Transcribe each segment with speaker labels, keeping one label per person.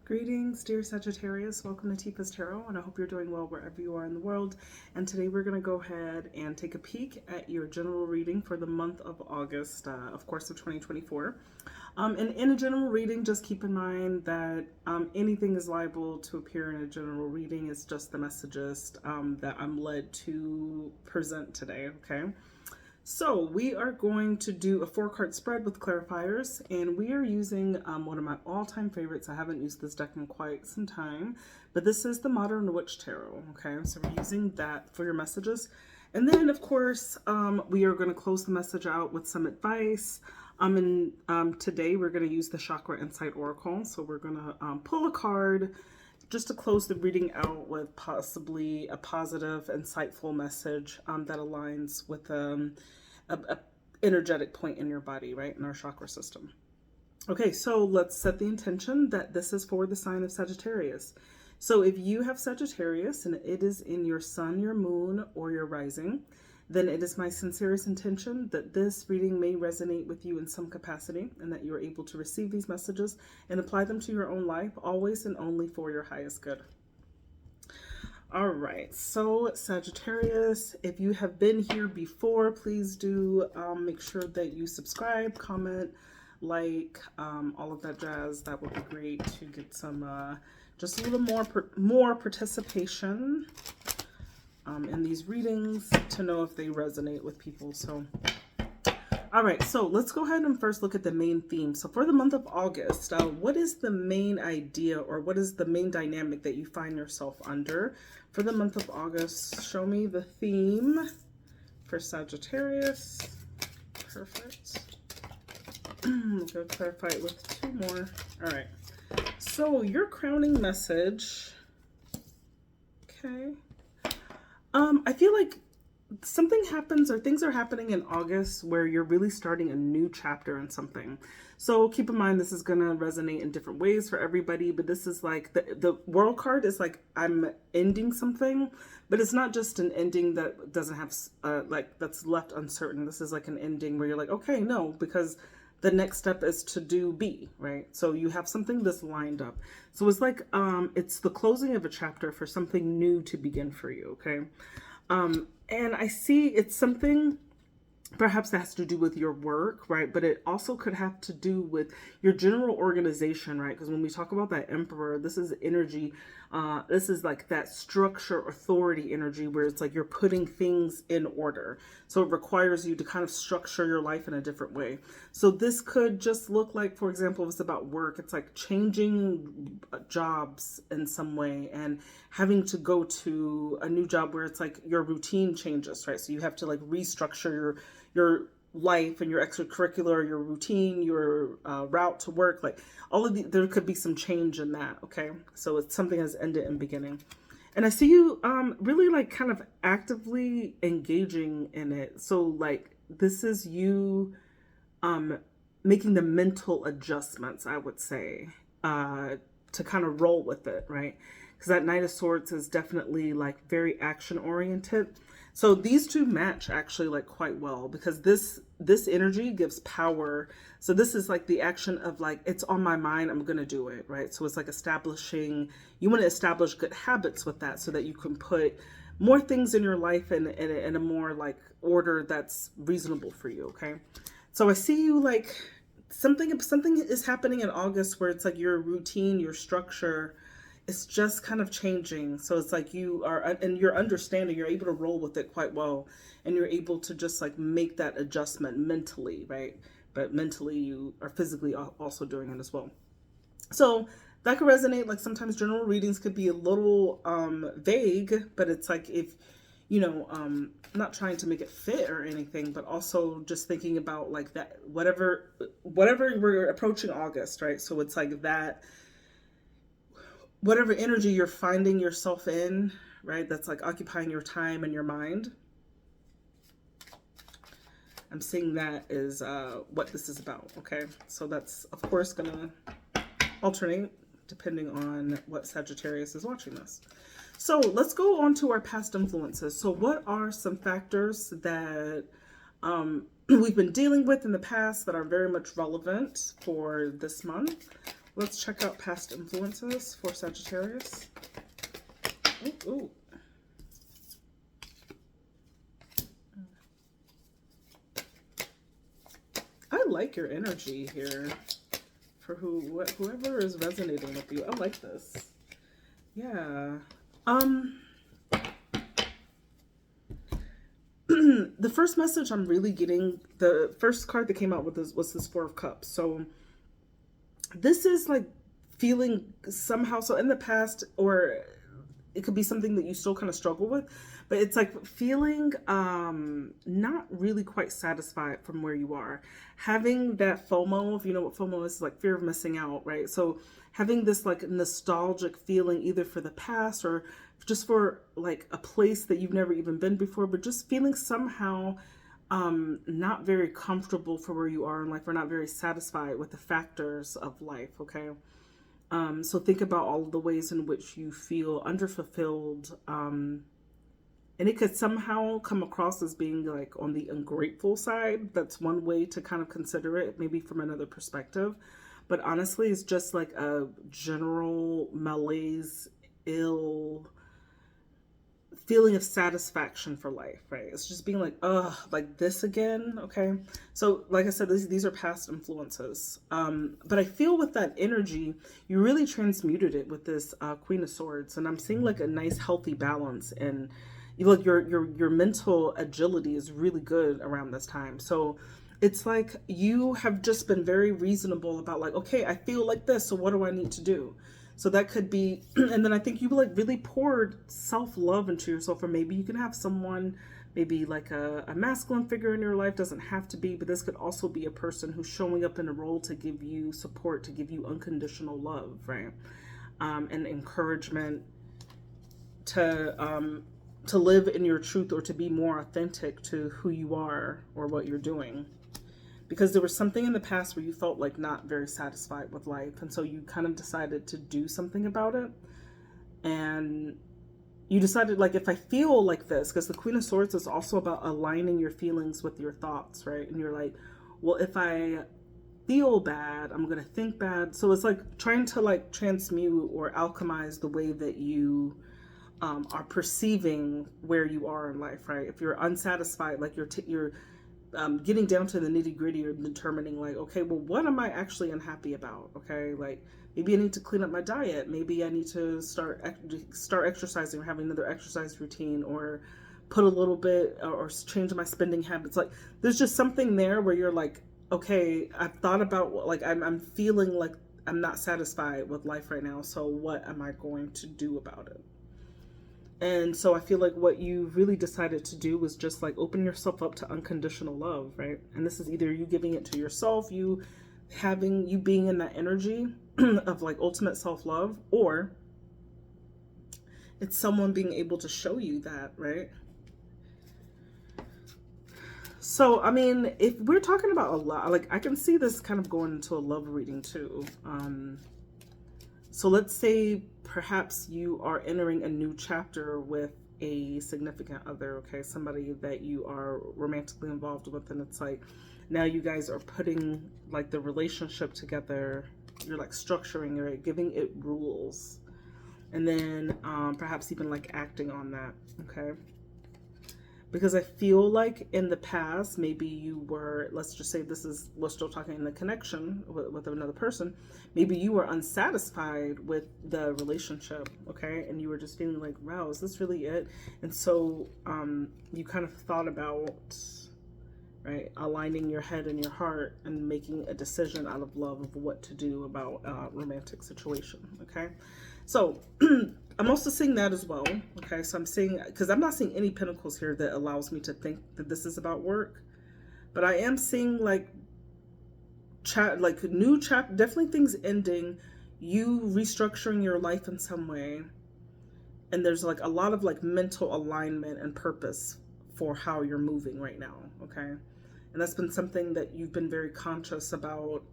Speaker 1: Greetings, dear Sagittarius. Welcome to Tifa's Tarot, and I hope you're doing well wherever you are in the world. And today we're going to go ahead and take a peek at your general reading for the month of August, of course, of 2024. And in a general reading, just keep in mind that anything is liable to appear in a general reading. It's just the messages that I'm led to present today, okay? So we are going to do a 4-card spread with clarifiers, and we are using one of my all-time favorites. I haven't used this deck in quite some time, but this is the Modern Witch Tarot, okay? So we're using that for your messages. And then, of course, we are going to close the message out with some advice. Today we're going to use the Chakra Insight Oracle. So we're going to pull a card just to close the reading out with possibly a positive, insightful message that aligns with a energetic point in your body, right, in our chakra system. Okay, so let's set the intention that this is for the sign of Sagittarius. So if you have Sagittarius and it is in your sun, your moon, or your rising, then it is my sincerest intention that this reading may resonate with you in some capacity and that you are able to receive these messages and apply them to your own life, always and only for your highest good. All right, so Sagittarius, if you have been here before, please do make sure that you subscribe, comment, like, all of that jazz. That would be great to get some, just a little more participation in these readings to know if they resonate with people. So, all right, so let's go ahead and first look at the main theme. So for the month of August, what is the main idea or what is the main dynamic that you find yourself under? For the month of August, show me the theme for Sagittarius. Perfect. I'm going to clarify it with 2 more. All right. So your crowning message. Okay. I feel like something happens or things are happening in August where you're really starting a new chapter in something. So keep in mind, this is going to resonate in different ways for everybody, but this is like the World card is like I'm ending something, but it's not just an ending that doesn't have like that's left uncertain. This is like an ending where you're like, okay, no, because the next step is to do B, right? So you have something that's lined up. So it's like it's the closing of a chapter for something new to begin for you, okay? And I see it's something perhaps that has to do with your work, right? But it also could have to do with your general organization, right? Because when we talk about that Emperor, this is energy. This is like that structure, authority energy where it's like you're putting things in order. So it requires you to kind of structure your life in a different way. So this could just look like, for example, if it's about work, it's like changing jobs in some way and having to go to a new job where it's like your routine changes, right? So you have to like restructure your life and your extracurricular, your routine, your route to work, like all of the, there could be some change in that, okay? So it's something that's ended and beginning. And I see you really like kind of actively engaging in it. So like this is you making the mental adjustments, I would say, to kind of roll with it, right? Because that Knight of Swords is definitely like very action oriented. So these two match actually like quite well because this energy gives power. So this is like the action of like, it's on my mind, I'm going to do it, right? So it's like establishing, you want to establish good habits with that so that you can put more things in your life in a more like order that's reasonable for you, okay? So I see you like something is happening in August where it's like your routine, your structure, it's just kind of changing. So it's like you are, and you're understanding, you're able to roll with it quite well. And you're able to just like make that adjustment mentally, right? But mentally you are physically also doing it as well. So that could resonate. Like sometimes general readings could be a little vague, but it's like if, you know, not trying to make it fit or anything, but also just thinking about like that, whatever we're approaching August, right? So it's like that, whatever energy you're finding yourself in, right? That's like occupying your time and your mind. I'm seeing that is what this is about, okay? So that's, of course, going to alternate depending on what Sagittarius is watching this. So let's go on to our past influences. So what are some factors that we've been dealing with in the past that are very much relevant for this month? Let's check out past influences for Sagittarius. Ooh, ooh. I like your energy here for whoever is resonating with you. I like this. Yeah. The first message I'm really getting, the first card that came out with this was this Four of Cups. So this is like feeling somehow, so in the past, or it could be something that you still kind of struggle with, but it's like feeling not really quite satisfied from where you are. Having that FOMO, if you know what FOMO is, like fear of missing out, right? So having this like nostalgic feeling either for the past or just for like a place that you've never even been before, but just feeling somehow not very comfortable for where you are in life, or not very satisfied with the factors of life, okay? So think about all of the ways in which you feel underfulfilled, and it could somehow come across as being like on the ungrateful side. That's one way to kind of consider it, maybe from another perspective. But honestly, it's just like a general malaise, ill feeling of satisfaction for life, right? It's just being like, ugh, like this again, okay? So like I said, these are past influences. But I feel with that energy, you really transmuted it with this Queen of Swords. And I'm seeing like a nice healthy balance, and you look, your mental agility is really good around this time. So it's like you have just been very reasonable about like, okay, I feel like this, so what do I need to do? So that could be, and then I think you like really poured self-love into yourself, or maybe you can have someone, maybe like a masculine figure in your life, doesn't have to be, but this could also be a person who's showing up in a role to give you support, to give you unconditional love, right? And encouragement to live in your truth, or to be more authentic to who you are or what you're doing. Because there was something in the past where you felt like not very satisfied with life. And so you kind of decided to do something about it. And you decided, like, if I feel like this, because the Queen of Swords is also about aligning your feelings with your thoughts, right? And you're like, well, if I feel bad, I'm going to think bad. So it's like trying to like transmute or alchemize the way that you are perceiving where you are in life, right? If you're unsatisfied, like you're getting down to the nitty gritty, or determining like, okay, well, what am I actually unhappy about? Okay, like maybe I need to clean up my diet. Maybe I need to start exercising, or having another exercise routine, or put a little bit, or change my spending habits. Like there's just something there where you're like, okay, I've thought about, like I'm feeling like I'm not satisfied with life right now. So what am I going to do about it? And so I feel like what you really decided to do was just like open yourself up to unconditional love, right? And this is either you giving it to yourself, you being in that energy of like ultimate self-love, or it's someone being able to show you that, right? So, I mean, if we're talking about a lot, like I can see this kind of going into a love reading too. So let's say perhaps you are entering a new chapter with a significant other, okay? Somebody that you are romantically involved with, and it's like now you guys are putting like the relationship together. You're like structuring it, giving it rules, and then perhaps even like acting on that, okay? Because I feel like in the past, maybe you were, let's just say we're still talking in the connection with another person. Maybe you were unsatisfied with the relationship, okay? And you were just feeling like, wow, is this really it? And so you kind of thought about, right, aligning your head and your heart and making a decision out of love of what to do about a romantic situation, okay? So I'm also seeing that as well, okay? So I'm seeing, because I'm not seeing any pentacles here that allows me to think that this is about work, but I am seeing like new chapter, definitely things ending, you restructuring your life in some way, and there's like a lot of like mental alignment and purpose for how you're moving right now, okay? And that's been something that you've been very conscious about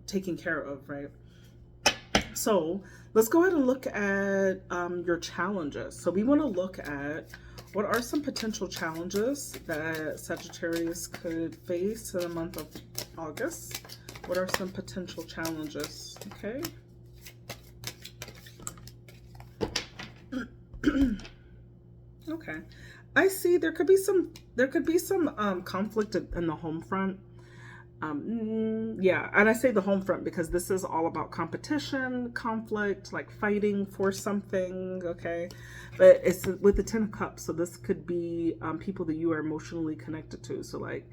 Speaker 1: taking care of, right? So let's go ahead and look at your challenges. So we want to look at what are some potential challenges that Sagittarius could face in the month of August What are some potential challenges? Okay. Okay. I see there could be some conflict in the home front. Yeah, and I say the home front because this is all about competition, conflict, like fighting for something, okay? But it's with the Ten of Cups, so this could be people that you are emotionally connected to. So like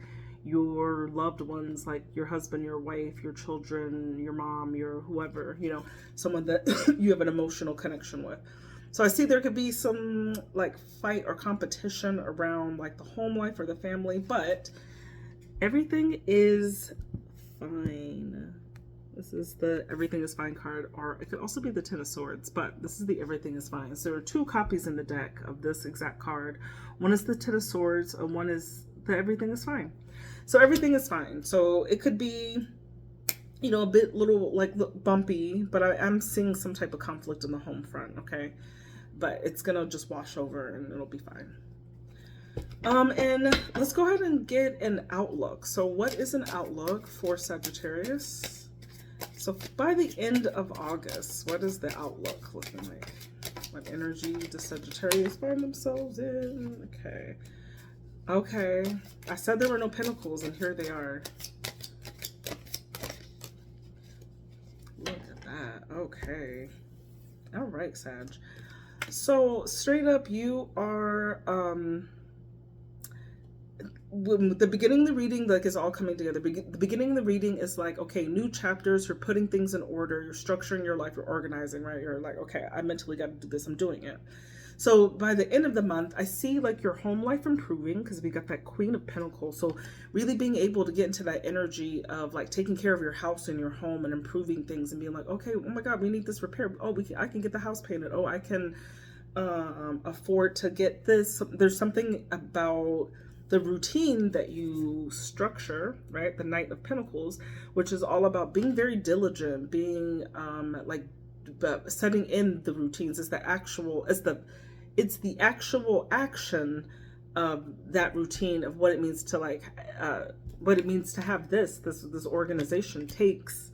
Speaker 1: your loved ones, like your husband, your wife, your children, your mom, your whoever, you know, someone that you have an emotional connection with. So I see there could be some like fight or competition around like the home life or the family, but everything is fine. This is the Everything is Fine card, or it could also be the Ten of Swords, but this is the Everything is Fine. So there are two copies in the deck of this exact card. One is the Ten of Swords, and one is the Everything is Fine. So everything is fine. So it could be, you know, a bit little like bumpy, but I'm seeing some type of conflict in the home front, okay? But it's gonna just wash over and it'll be fine. And let's go ahead and get an outlook. So what is an outlook for Sagittarius? So by the end of August, what is the outlook looking like? What energy does Sagittarius find themselves in? Okay. Okay. I said there were no pentacles, and here they are. Look at that. Okay. All right, Sag. So straight up, you are when the beginning of the reading like is all coming together. The beginning of the reading is like, okay, new chapters, you're putting things in order, you're structuring your life, you're organizing, right? You're like, okay, I mentally got to do this, I'm doing it. So by the end of the month, I see like your home life improving because we got that Queen of Pentacles. So really being able to get into that energy of like taking care of your house and your home and improving things and being like, okay, oh my God, we need this repair. Oh, I can get the house painted. Oh, I can afford to get this. There's something about the routine that you structure, right? The Knight of Pentacles, which is all about being very diligent, being like setting in the routines. It's the actual action of that routine of what it means to like what it means to have this organization takes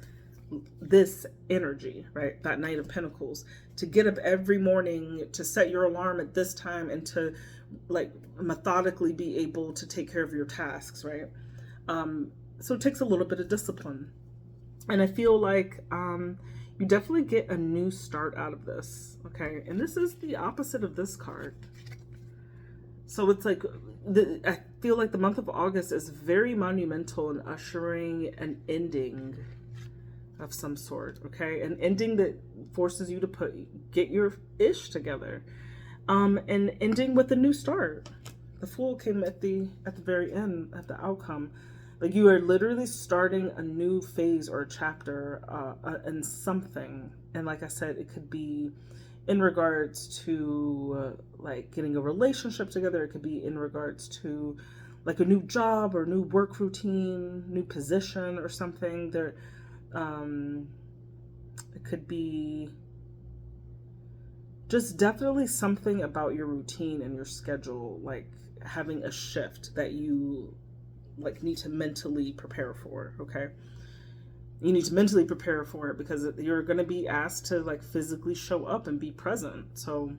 Speaker 1: this energy, right? That Knight of Pentacles, to get up every morning, to set your alarm at this time, and to like methodically be able to take care of your tasks, right? So it takes a little bit of discipline, and I feel like you definitely get a new start out of this, okay? And this is the opposite of this card. So it's like, I feel like the month of August is very monumental in ushering an ending of some sort, okay? An ending that forces you to get your ish together, and ending with a new start. The Fool came at the very end, at the outcome. Like you are literally starting a new phase or a chapter in something. And like I said, it could be in regards to like getting a relationship together. It could be in regards to like a new job or new work routine, new position or something. There, it could be just definitely something about your routine and your schedule, like having a shift that you like need to mentally prepare for, okay? You need to mentally prepare for it because you're going to be asked to like physically show up and be present. So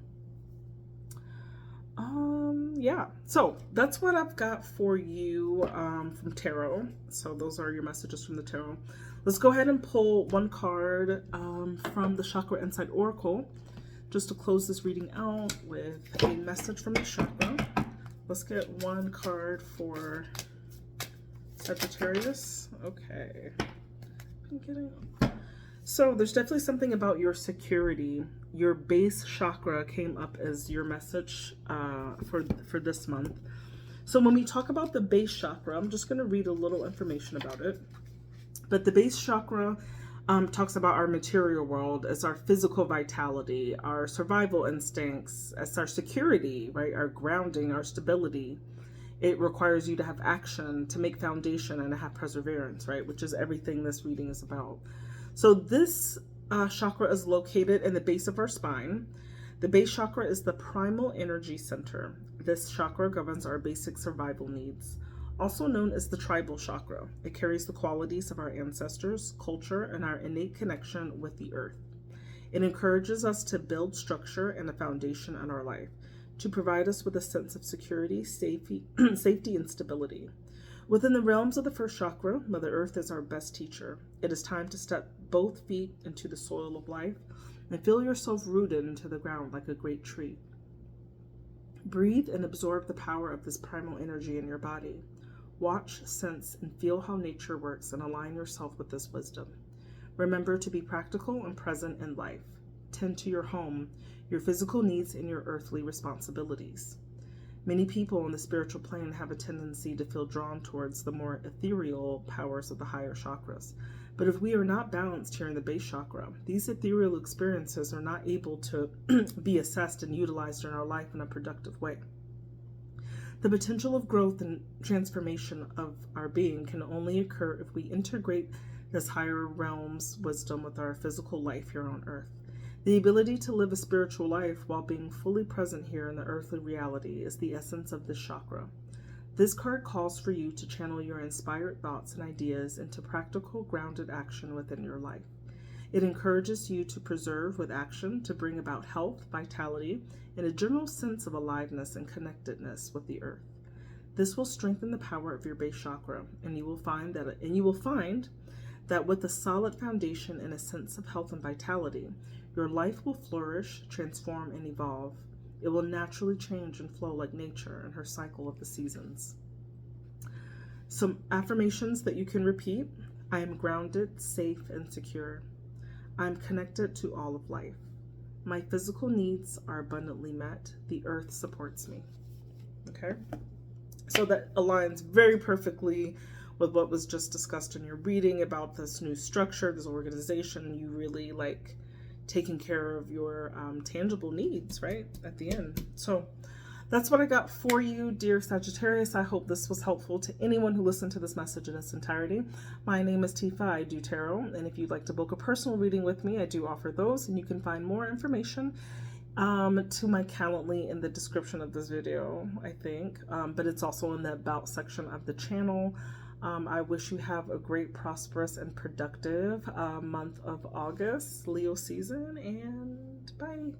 Speaker 1: yeah, so that's what I've got for you from tarot. So those are your messages from the tarot. Let's go ahead and pull one card from the Chakra Insight Oracle just to close this reading out with a message from the chakra. Let's get one card for Sagittarius. Okay. So there's definitely something about your security. Your base chakra came up as your message for this month. So when we talk about the base chakra, I'm just going to read a little information about it. But the base chakra talks about our material world as our physical vitality, our survival instincts, as our security, right? Our grounding, our stability. It requires you to have action, to make foundation, and to have perseverance, right? Which is everything this reading is about. So this chakra is located in the base of our spine. The base chakra is the primal energy center. This chakra governs our basic survival needs. also known as the tribal chakra. It carries the qualities of our ancestors, culture, and our innate connection with the earth. It encourages us to build structure and a foundation in our life, to provide us with a sense of security, safety, and stability. Within the realms of the first chakra, Mother Earth is our best teacher. It is time to step both feet into the soil of life and feel yourself rooted into the ground like a great tree. Breathe and absorb the power of this primal energy in your body. Watch, sense, and feel how nature works and align yourself with this wisdom. Remember to be practical and present in life. Tend to your home, your physical needs, and your earthly responsibilities. Many people on the spiritual plane have a tendency to feel drawn towards the more ethereal powers of the higher chakras. But if we are not balanced here in the base chakra, these ethereal experiences are not able to be assessed and utilized in our life in a productive way. The potential of growth and transformation of our being can only occur if we integrate this higher realm's wisdom with our physical life here on earth. The ability to live a spiritual life while being fully present here in the earthly reality is the essence of this chakra. This card calls for you to channel your inspired thoughts and ideas into practical, grounded action within your life. It encourages you to preserve with action to bring about health, vitality, and a general sense of aliveness and connectedness with the earth. This will strengthen the power of your base chakra, and you will find that with a solid foundation and a sense of health and vitality, your life will flourish, transform, and evolve. It will naturally change and flow like nature in her cycle of the seasons. Some affirmations that you can repeat. I am grounded, safe, and secure. I am connected to all of life. My physical needs are abundantly met. The earth supports me. Okay? So that aligns very perfectly with what was just discussed in your reading about this new structure, this organization. You really like taking care of your tangible needs, right? At the end. So that's what I got for you, dear Sagittarius. I hope this was helpful to anyone who listened to this message in its entirety. My name is Tifa. I do tarot. And if you'd like to book a personal reading with me, I do offer those. And you can find more information to my Calendly in the description of this video, I think. But it's also in the About section of the channel. I wish you have a great, prosperous, and productive month of August, Leo season, and bye.